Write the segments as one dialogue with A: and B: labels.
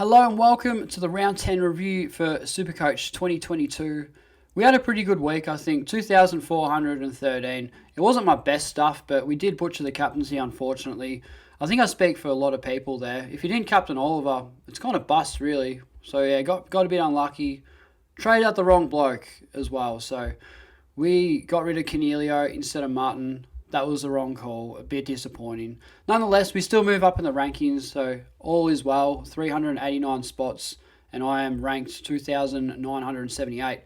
A: Hello and welcome to the Round 10 review for Supercoach 2022. We had a pretty good week, I think, 2,413. It wasn't my best stuff, but we did butcher the captaincy, unfortunately. I think I speak for a lot of people there. If you didn't captain Oliver, it's kind of bust, really. So, yeah, got a bit unlucky. Traded out the wrong bloke as well. So, we got rid of Cornelio instead of Martin. That was the wrong call, a bit disappointing. Nonetheless, we still move up in the rankings, so all is well. 389 spots, and I am ranked 2,978.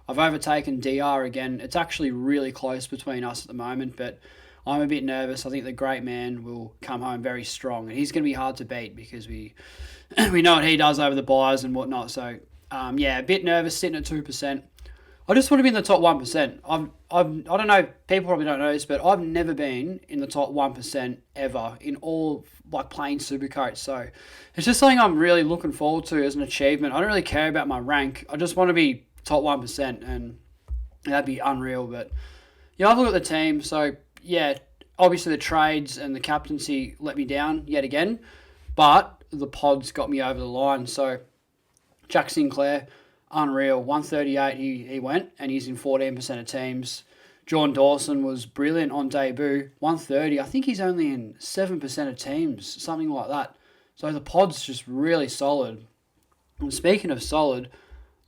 A: I've overtaken DR again. It's actually really close between us at the moment, but I'm a bit nervous. I think the great man will come home very strong, and he's going to be hard to beat because we know what he does over the buys and whatnot. So, a bit nervous sitting at 2%. I just want to be in the top 1%. I don't know, people probably don't know this, but I've never been in the top 1% ever in all, playing Supercoach. So it's just something I'm really looking forward to as an achievement. I don't really care about my rank. I just want to be top 1%, and that'd be unreal. But, I've looked at the team. So, obviously the trades and the captaincy let me down yet again, but the pods got me over the line. So, Jack Sinclair, unreal. 138 he went, and he's in 14% of teams. John Dawson was brilliant on debut. 130. I think he's only in 7% of teams, something like that. So the pod's just really solid. And speaking of solid,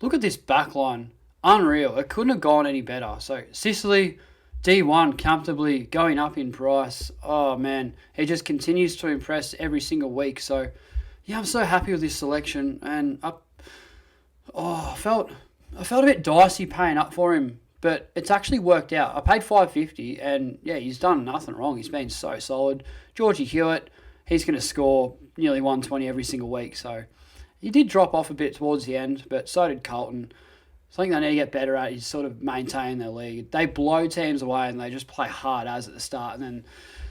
A: look at this back line. Unreal. It couldn't have gone any better. So Sicily, D1, comfortably going up in price. Oh, man. He just continues to impress every single week. So, I'm so happy with this selection. And I felt a bit dicey paying up for him, but it's actually worked out. I paid $550, and he's done nothing wrong. He's been so solid. Georgie Hewitt, he's going to score nearly 120 every single week. So he did drop off a bit towards the end, but so did Carlton. Something they need to get better at is sort of maintain their lead. They blow teams away and they just play hard as at the start, and then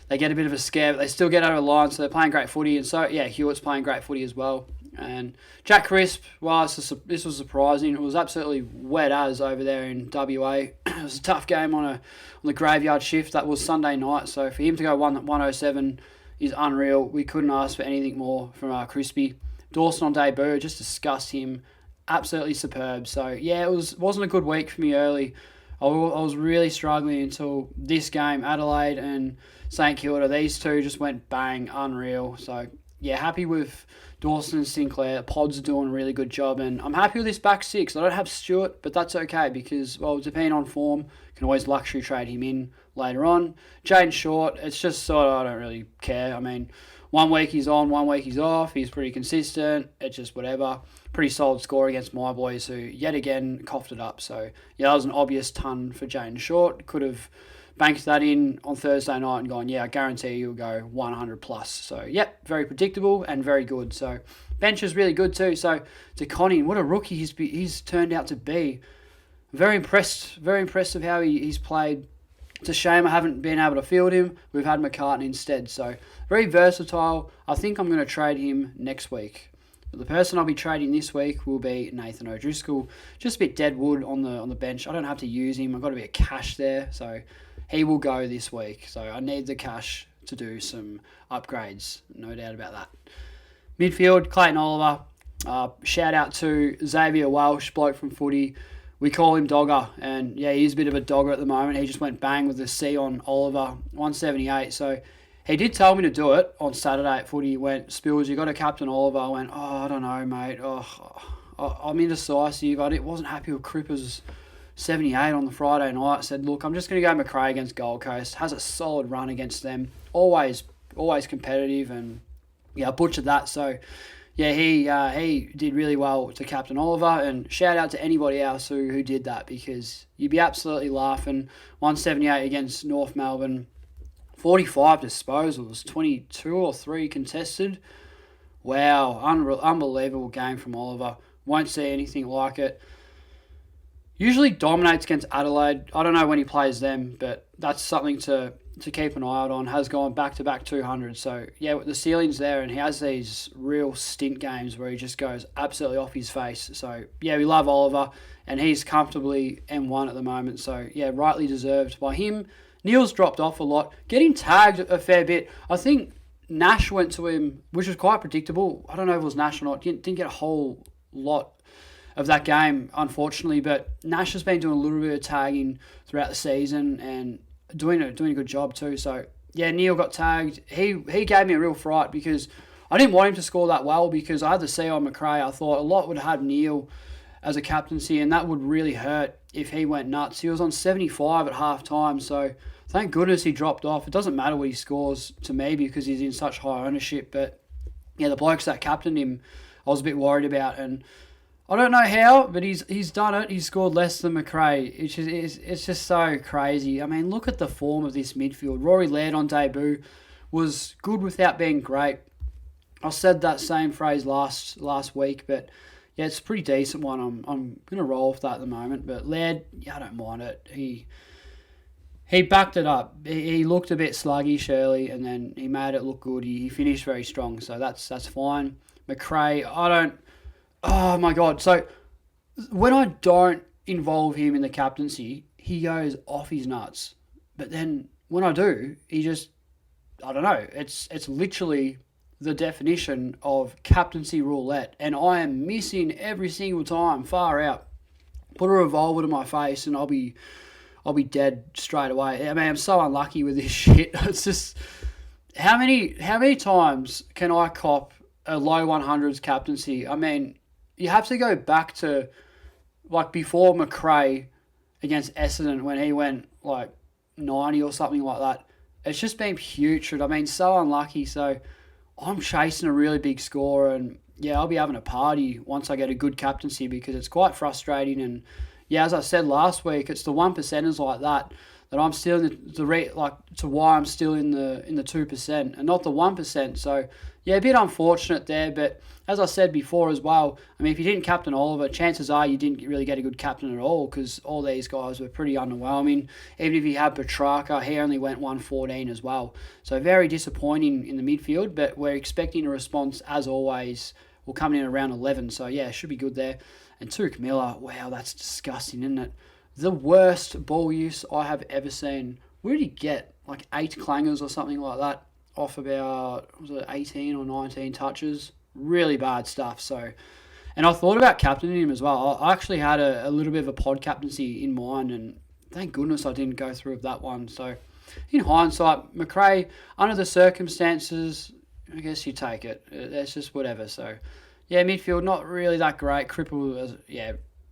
A: they get a bit of a scare, but they still get over the line, so they're playing great footy. And so, Hewitt's playing great footy as well. And Jack Crisp, this was surprising. It was absolutely wet as over there in WA. It was a tough game on the graveyard shift. That was Sunday night. So for him to go 107 is unreal. We couldn't ask for anything more from Crispy. Dawson on debut, just discussed him. Absolutely superb. So it wasn't a good week for me early. I was really struggling until this game. Adelaide and St Kilda, these two just went bang, unreal. So happy with Dawson and Sinclair. Pods are doing a really good job, and I'm happy with this back six. I don't have Stewart, but that's okay because, depending on form, can always luxury trade him in later on. Jaden Short, it's just sort of, I don't really care. I mean, 1 week he's on, 1 week he's off. He's pretty consistent. It's just whatever. Pretty solid score against my boys who, yet again, coughed it up. So, that was an obvious ton for Jaden Short. Could have banked that in on Thursday night and gone, I guarantee you'll go 100 plus. So, very predictable and very good. So, bench is really good too. So, to Connie, what a rookie he's turned out to be. Very impressed of how he's played. It's a shame I haven't been able to field him. We've had McCartney instead. So, very versatile. I think I'm going to trade him next week. But the person I'll be trading this week will be Nathan O'Driscoll. Just a bit dead wood on the bench. I don't have to use him. I've got a bit of cash there. So, he will go this week. So, I need the cash to do some upgrades. No doubt about that. Midfield, Clayton Oliver. Shout out to Xavier Welsh, bloke from footy. We call him Dogger. And, he's a bit of a dogger at the moment. He just went bang with the C on Oliver, 178. So, he did tell me to do it on Saturday at footy. He went, Spills, you got to captain Oliver. I went, I don't know, mate. I'm indecisive. I wasn't happy with Cripper's 78 on the Friday night. I said, look, I'm just going to go McRae against Gold Coast. Has a solid run against them. Always competitive, and I butchered that. So he did really well to captain Oliver, and shout out to anybody else who did that, because you'd be absolutely laughing. 178 against North Melbourne, 45 disposals, 22 or 3 contested. Wow, unbelievable game from Oliver. Won't see anything like it. Usually dominates against Adelaide. I don't know when he plays them, but that's something to keep an eye out on. Has gone back-to-back 200. So, the ceiling's there, and he has these real stint games where he just goes absolutely off his face. So, we love Oliver, and he's comfortably M1 at the moment. So, rightly deserved by him. Neil's dropped off a lot. Getting tagged a fair bit. I think Nash went to him, which was quite predictable. I don't know if it was Nash or not. Didn't get a whole lot of that game, unfortunately. But Nash has been doing a little bit of tagging throughout the season and doing a good job too. So yeah, Neil got tagged. He gave me a real fright because I didn't want him to score that well because I had the C on McRae. I thought a lot would have Neil as a captaincy, and that would really hurt if he went nuts. He was on 75 at half time, so thank goodness he dropped off. It doesn't matter what he scores to me because he's in such high ownership, but yeah, the blokes that captained him, I was a bit worried about, and I don't know how, but he's done it. He's scored less than McRae. It's just so crazy. I mean, look at the form of this midfield. Rory Laird on debut was good without being great. I said that same phrase last week, but yeah, it's a pretty decent one. I'm gonna roll with that at the moment. But Laird, yeah, I don't mind it. He backed it up. He looked a bit sluggish early, and then he made it look good. He finished very strong, so that's fine. McRae, I don't. Oh my god! So when I don't involve him in the captaincy, he goes off his nuts. But then when I do, he just, I don't know. It's literally the definition of captaincy roulette, and I am missing every single time. Far out. Put a revolver to my face, and I'll be dead straight away. I mean, I'm so unlucky with this shit. It's just how many times can I cop a low 100s captaincy? I mean, you have to go back to like before McRae against Essendon when he went like 90 or something like that. It's just been putrid. I mean, so unlucky. So I'm chasing a really big score, and yeah, I'll be having a party once I get a good captaincy because it's quite frustrating. And yeah, as I said last week, it's the 1%ers like that I'm still in to why I'm still in the 2% and not the 1%. So yeah, a bit unfortunate there, but as I said before as well, I mean, if you didn't captain Oliver, chances are you didn't really get a good captain at all because all these guys were pretty underwhelming. Even if you had Petrarca, he only went 114 as well. So very disappointing in the midfield, but we're expecting a response as always. We'll come in around 11, so yeah, should be good there. And Tuke Miller, wow, that's disgusting, isn't it? The worst ball use I have ever seen. Where did he get? Like 8 clangers or something like that off about, was it 18 or 19 touches? Really bad stuff. So, and I thought about captaining him as well. I actually had a little bit of a pod captaincy in mind, and thank goodness I didn't go through with that one. So, in hindsight, McRae, under the circumstances, I guess you take it. That's just whatever. So, yeah, midfield, not really that great. Cripple,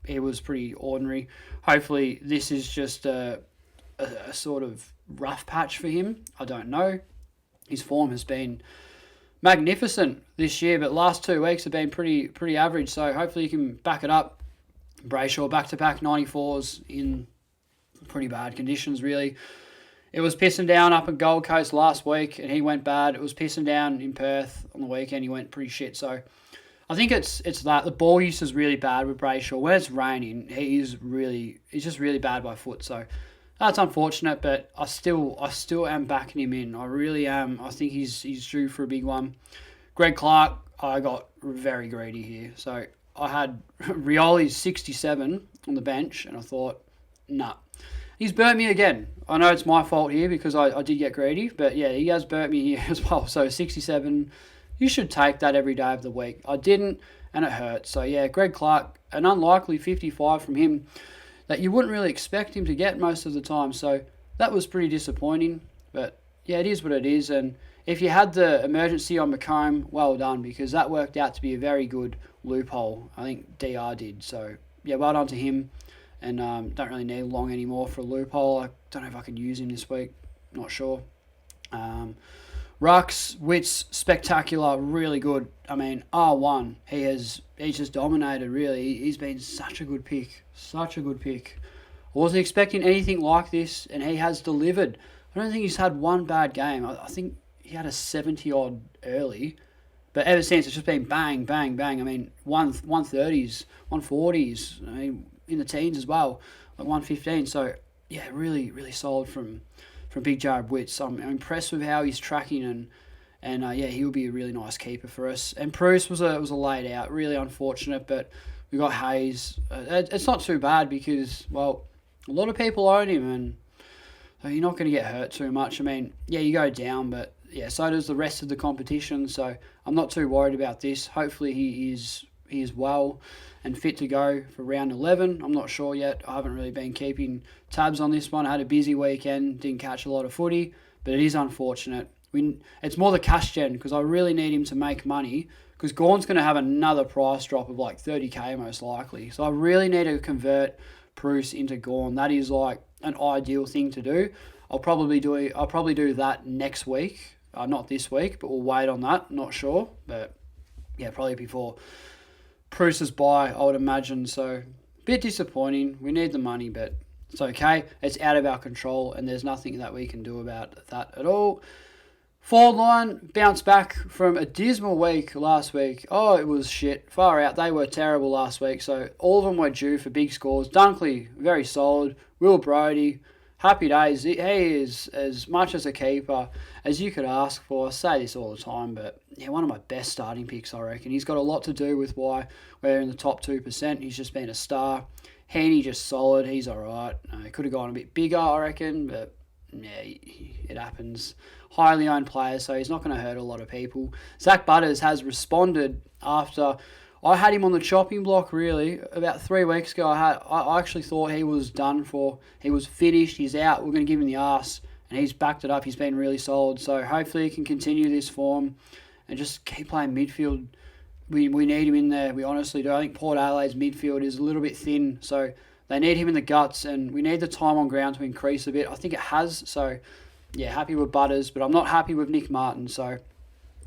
A: he was pretty ordinary. Hopefully, this is just a sort of rough patch for him. I don't know. His form has been magnificent this year, but last 2 weeks have been pretty average. So hopefully, you can back it up. Brayshaw back-to-back 94s in pretty bad conditions, really. It was pissing down up in Gold Coast last week, and he went bad. It was pissing down in Perth on the weekend. He went pretty shit. So I think it's that. The ball use is really bad with Brayshaw. When it's raining, he's just really bad by foot. So that's unfortunate, but I still am backing him in. I really am. I think he's due for a big one. Greg Clark, I got very greedy here. So I had Rioli's 67 on the bench, and I thought, nah. He's burnt me again. I know it's my fault here because I did get greedy, but yeah, he has burnt me here as well. So 67, you should take that every day of the week. I didn't, and it hurt. So yeah, Greg Clark, an unlikely 55 from him that you wouldn't really expect him to get most of the time. So that was pretty disappointing, but yeah, it is what it is. And if you had the emergency on McComb, well done, because that worked out to be a very good loophole. I think DR did. So yeah, well done to him. And don't really need long anymore for a loophole. I don't know if I can use him this week. Not sure. Rux, Wits, spectacular, really good. I mean, R1, he's just dominated, really. He's been such a good pick. Such a good pick. I wasn't expecting anything like this, and he has delivered. I don't think he's had one bad game. I think he had a 70-odd early. But ever since, it's just been bang, bang, bang. I mean, 130s, 140s. I mean, in the teens as well, like 115. So yeah, really, really solid from Big Jared Witts. I'm impressed with how he's tracking, and yeah, he'll be a really nice keeper for us. And Bruce was a laid out, really unfortunate, but we got Hayes. It's not too bad because, well, a lot of people own him, and so you're not going to get hurt too much. I mean, yeah, you go down, but yeah, so does the rest of the competition. So I'm not too worried about this. Hopefully he is well and fit to go for round 11. I'm not sure yet. I haven't really been keeping tabs on this one. I had a busy weekend, didn't catch a lot of footy, but it is unfortunate. It's more the cash gen because I really need him to make money because Gawn's going to have another price drop of like 30k most likely. So I really need to convert Bruce into Gawn. That is like an ideal thing to do. I'll probably do that next week. Not this week, but we'll wait on that. Not sure, but yeah, probably before Bruce's buy, I would imagine. So a bit disappointing. We need the money, but it's okay. It's out of our control, and there's nothing that we can do about that at all. Forward line bounced back from a dismal week last week. Oh, it was shit. Far out. They were terrible last week. So all of them were due for big scores. Dunkley, very solid. Will Brodie, happy days. He is as much as a keeper as you could ask for. I say this all the time, but yeah, one of my best starting picks, I reckon. He's got a lot to do with why we're in the top 2%. He's just been a star. Heaney just solid. He's all right. He could have gone a bit bigger, I reckon, but yeah, it happens. Highly owned player, so he's not going to hurt a lot of people. Zach Butters has responded after I had him on the chopping block, really. About 3 weeks ago, I actually thought he was done for. He was finished. He's out. We're going to give him the arse, and he's backed it up. He's been really solid. So hopefully he can continue this form and just keep playing midfield. We need him in there. We honestly do. I think Port Adelaide's midfield is a little bit thin, so they need him in the guts, and we need the time on ground to increase a bit. I think it has, so yeah, happy with Butters, but I'm not happy with Nick Martin, so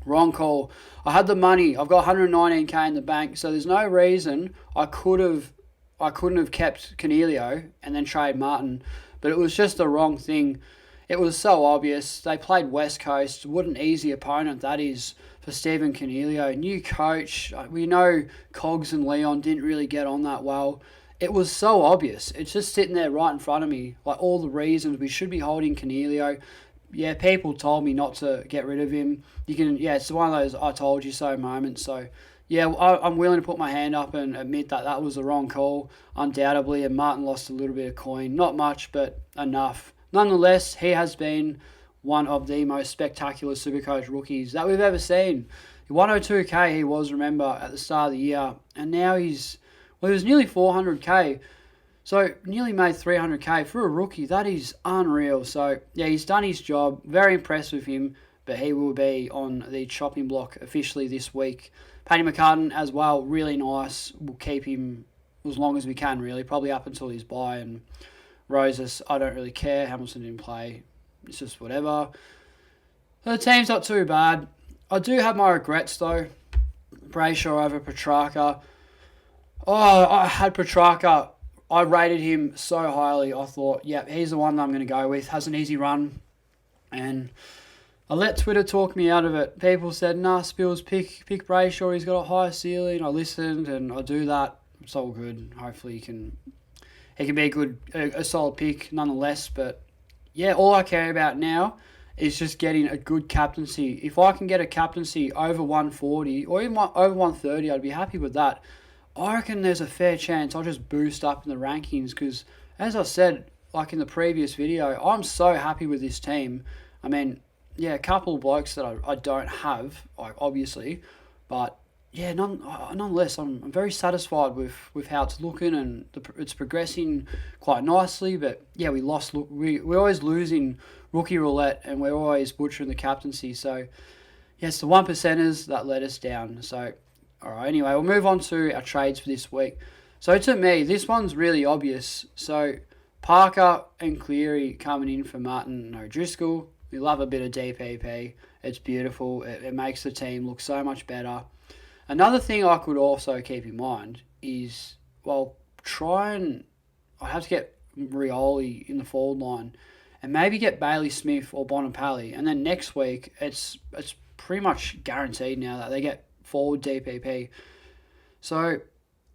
A: wrong call. I had the money. I've got 119k in the bank, so there's no reason I couldn't have kept Cornelio and then trade Martin, but it was just the wrong thing. It was so obvious. They played West Coast. What an easy opponent that is for Stephen Cornelio. New coach. We know Cogs and Leon didn't really get on that well. It was so obvious. It's just sitting there right in front of me. Like all the reasons we should be holding Cornelio. Yeah, people told me not to get rid of him. It's one of those I told you so moments. So yeah, I'm willing to put my hand up and admit that was the wrong call, undoubtedly. And Martin lost a little bit of coin. Not much, but enough. Nonetheless, he has been one of the most spectacular Supercoach rookies that we've ever seen. 102k he was, remember, at the start of the year. And now he was nearly 400k. So nearly made 300k for a rookie. That is unreal. So yeah, he's done his job. Very impressed with him. But he will be on the chopping block officially this week. Paddy Mccartney as well, really nice. We'll keep him as long as we can, really. Probably up until his bye. And Roses, I don't really care. Hamilton didn't play. It's just whatever. The team's not too bad. I do have my regrets, though. Brayshaw over Petrarca. Oh, I had Petrarca. I rated him so highly. I thought, yeah, he's the one that I'm going to go with. Has an easy run. And I let Twitter talk me out of it. People said, nah, Spills, pick Brayshaw. He's got a higher ceiling. I listened, and I do that. It's all good. Hopefully he can be a solid pick nonetheless. But yeah, all I care about now is just getting a good captaincy. If I can get a captaincy over 140 or even over 130, I'd be happy with that. I reckon there's a fair chance I'll just boost up in the rankings because, as I said, like in the previous video, I'm so happy with this team. I mean, yeah, a couple of blokes that I don't have, like obviously, but yeah, nonetheless, I'm very satisfied with how it's looking and it's progressing quite nicely. But yeah, we're always losing rookie roulette and we're always butchering the captaincy. So yeah, it's the 1%ers that let us down. So all right, anyway, we'll move on to our trades for this week. So to me, this one's really obvious. So Parker and Cleary coming in for Martin and O'Driscoll. We love a bit of DPP. It's beautiful. It makes the team look so much better. Another thing I could also keep in mind is, I have to get Rioli in the forward line and maybe get Bailey Smith or Bonapali. And then next week, it's pretty much guaranteed now that they get forward DPP. So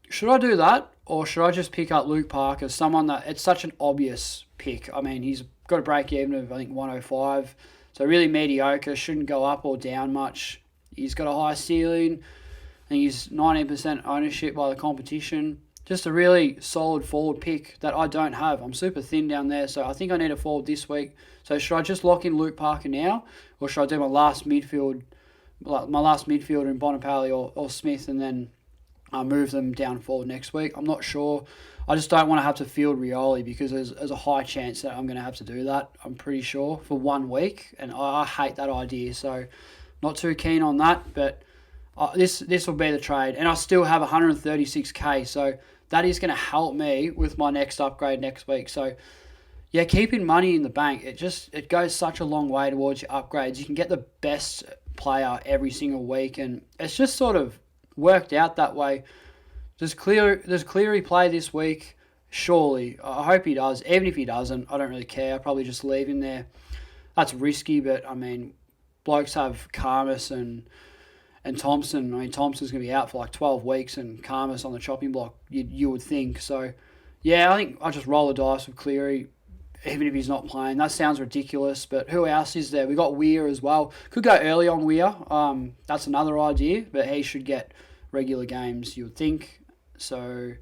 A: should I do that or should I just pick up Luke Parker, someone that it's such an obvious pick? I mean, he's got a break even of I think 105, so really mediocre, shouldn't go up or down much. He's got a high ceiling. I think he's 19% ownership by the competition. just a really solid forward pick that I don't have. I'm super thin down there, so I think I need a forward this week. So should I just lock in Luke Parker now, or should I do my last midfielder in Bonapale or Smith, and then move them down forward next week? I'm not sure. I just don't want to have to field Rioli because there's a high chance that I'm going to have to do that, I'm pretty sure, for 1 week, and I hate that idea, so not too keen on that, but this will be the trade, and I still have 136k, so that is going to help me with my next upgrade next week. So yeah, keeping money in the bank, it goes such a long way towards your upgrades. You can get the best player every single week, and it's just sort of worked out that way. Does Cleary play this week? Surely. I hope he does. Even if he doesn't, I don't really care. I'll probably just leave him there. That's risky, but I mean, blokes have Karmas and Thompson. I mean, Thompson's going to be out for like 12 weeks and Karmas on the chopping block, you would think. So, yeah, I think I'll just roll the dice with Cleary, even if he's not playing. That sounds ridiculous, but who else is there? We got Weir as well. Could go early on Weir. That's another idea, but he should get regular games, you would think. So,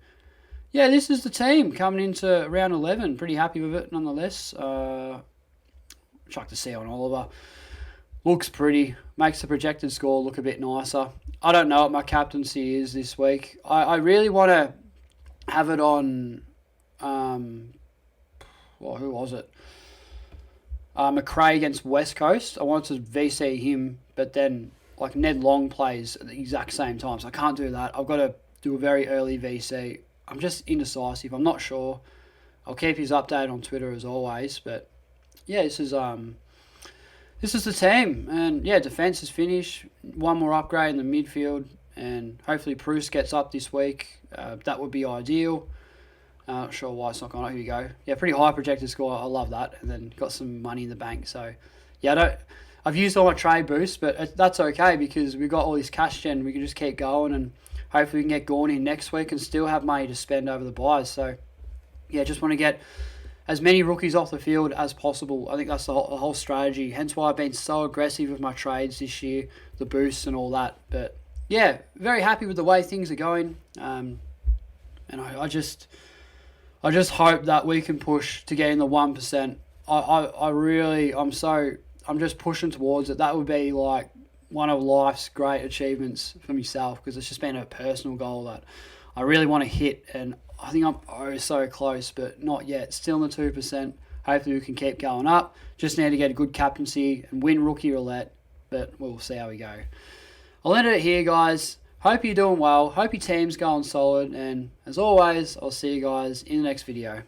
A: yeah, this is the team coming into round 11. Pretty happy with it, nonetheless. Chuck to see on Oliver. Looks pretty. Makes the projected score look a bit nicer. I don't know what my captaincy is this week. I really want to have it on... who was it? McRae against West Coast. I wanted to VC him, but then like Ned Long plays at the exact same time, so I can't do that. I've got to do a very early VC. I'm just indecisive. I'm not sure. I'll keep his update on Twitter as always, but yeah, this is the team, and yeah, defense is finished. One more upgrade in the midfield, and hopefully Bruce gets up this week. That would be ideal. Not sure why it's not gone. Here we go. Yeah, pretty high projected score. I love that, and then got some money in the bank. So yeah, I've used all my trade boosts, but that's okay because we've got all this cash gen. We can just keep going, and hopefully we can get Gorn in next week and still have money to spend over the buys. So yeah, just want to get as many rookies off the field as possible. I think that's the whole strategy. Hence why I've been so aggressive with my trades this year, the boosts and all that. But yeah, very happy with the way things are going. And I just hope that we can push to get in the 1%. I'm just pushing towards it. That would be like one of life's great achievements for myself because it's just been a personal goal that I really want to hit, and I think I'm so close, but not yet. Still in the 2%. Hopefully we can keep going up. Just need to get a good captaincy and win rookie roulette, but we'll see how we go. I'll end it here, guys. Hope you're doing well. Hope your team's going solid, and as always, I'll see you guys in the next video.